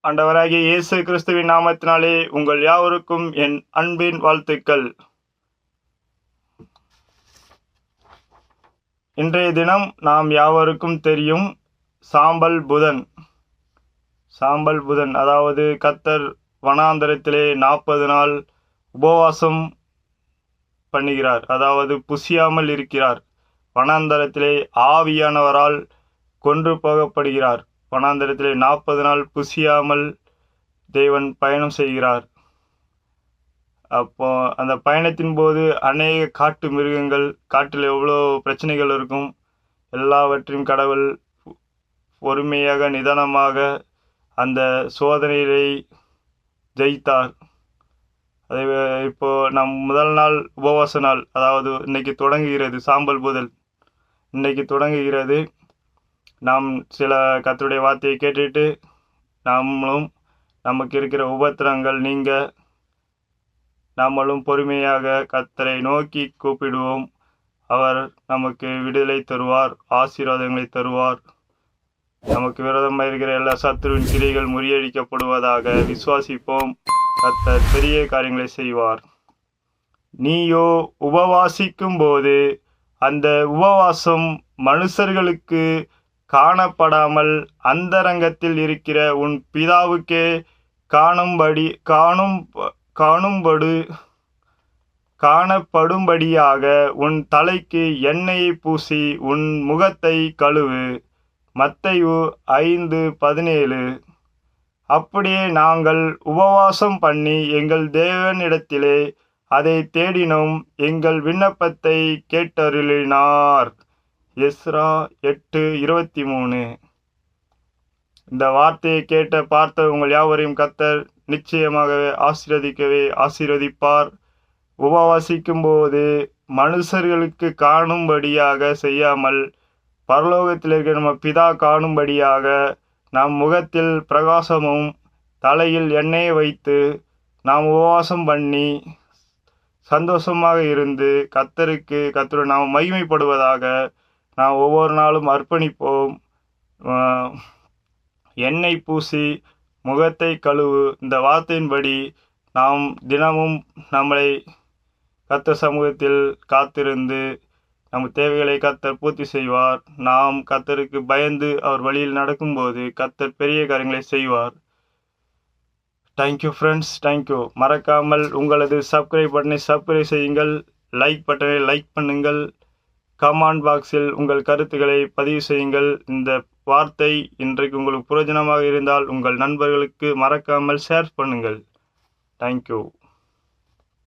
ஆண்டவராகிய இயேசு கிறிஸ்துவின் நாமத்தினாலே உங்கள் யாவருக்கும் என் அன்பின் வாழ்த்துக்கள். இன்றைய தினம் நாம் யாவருக்கும் தெரியும் சாம்பல் புதன். அதாவது கர்த்தர் வனாந்தரத்திலே 40 நாள் உபவாசம் பண்ணுகிறார். அதாவது புசியாமல் இருக்கிறார். வனாந்தரத்திலே ஆவியானவரால் கொன்று போகப்படுகிறார். வனாந்தரத்திலே 40 நாள் புசியாமல் தேவன் பயணம் செய்கிறார். அப்போ அந்த பயணத்தின் போது அநேக காட்டு மிருகங்கள், காட்டில் எவ்வளோ பிரச்சனைகள் இருக்கும், எல்லாவற்றையும் கடவுள் பொறுமையாக நிதானமாக அந்த சோதனையை ஜெயித்தார். அதை இப்போ நம் முதல் நாள் உபவாச நாள், அதாவது இன்னைக்கு தொடங்குகிறது. சாம்பல் புதன் இன்னைக்கு தொடங்குகிறது. நாம் சில கர்த்தருடைய வார்த்தையை கேட்டுட்டு நாமளும் நமக்கு இருக்கிற உபத்திரங்கள் நீங்க நாமளும் பொறுமையாக கர்த்தரை நோக்கி கூப்பிடுவோம். அவர் நமக்கு விடுதலை தருவார், ஆசீர்வாதங்களை தருவார். நமக்கு விரோதமாக இருக்கிற எல்லா சத்துருவின் கிளைகள் முறியடிக்கப்படுவதாக விசுவாசிப்போம். கர்த்தர் பெரிய காரியங்களை செய்வார். நீயோ உபவாசிக்கும் போது அந்த உபவாசம் மனுஷர்களுக்கு காணப்படாமல் அந்தரங்கத்தில் இருக்கிற உன் பிதாவுக்கே காணப்படும்படியாக உன் தலைக்கு எண்ணெயை பூசி உன் முகத்தை கழுவு. மத்தேயு 5:17. அப்படியே நாங்கள் உபவாசம் பண்ணி எங்கள் தேவனிடத்திலே அதை தேடினோம், எங்கள் விண்ணப்பத்தை கேட்டருளினார். எஸ்ரா 8:23. இந்த வார்த்தையை பார்த்த உங்கள் யாவரையும் கர்த்தர் நிச்சயமாகவே ஆசீர்வதிப்பார். உபவாசிக்கும் போது மனுஷர்களுக்கு காணும்படியாக செய்யாமல் பரலோகத்தில் இருக்கிற நம்ம பிதா காணும்படியாக நம் முகத்தில் பிரகாசமும் தலையில் எண்ணெயை வைத்து நாம் உபவாசம் பண்ணி சந்தோஷமாக இருந்து கர்த்தருடைய நாம் மகிமைப்படுவதாக நாம் ஒவ்வொரு நாளும் அர்ப்பணிப்போம். எண்ணெய் பூசி முகத்தை கழுவு. இந்த வார்த்தையின்படி நாம் தினமும் நம்மளை கர்த்தர் சமூகத்தில் காத்திருந்து நம் தேவைகளை கர்த்தர் பூர்த்தி செய்வார். நாம் கர்த்தருக்கு பயந்து அவர் வழியில் நடக்கும்போது கர்த்தர் பெரிய காரியங்களை செய்வார். Thank you friends, thank you. மறக்காமல் உங்களது சப்ஸ்கிரைப் பட்டனை சப்ஸ்கிரைப் செய்யுங்கள், லைக் பட்டனை லைக் பண்ணுங்கள், கமெண்ட் பாக்ஸில் உங்கள் கருத்துக்களை பதிவு செய்யுங்கள். இந்த வார்த்தை இன்றைக்கு உங்களுக்கு பிரயோஜனமாக இருந்தால் உங்கள் நண்பர்களுக்கு மறக்காமல் ஷேர் பண்ணுங்கள். தேங்க்யூ.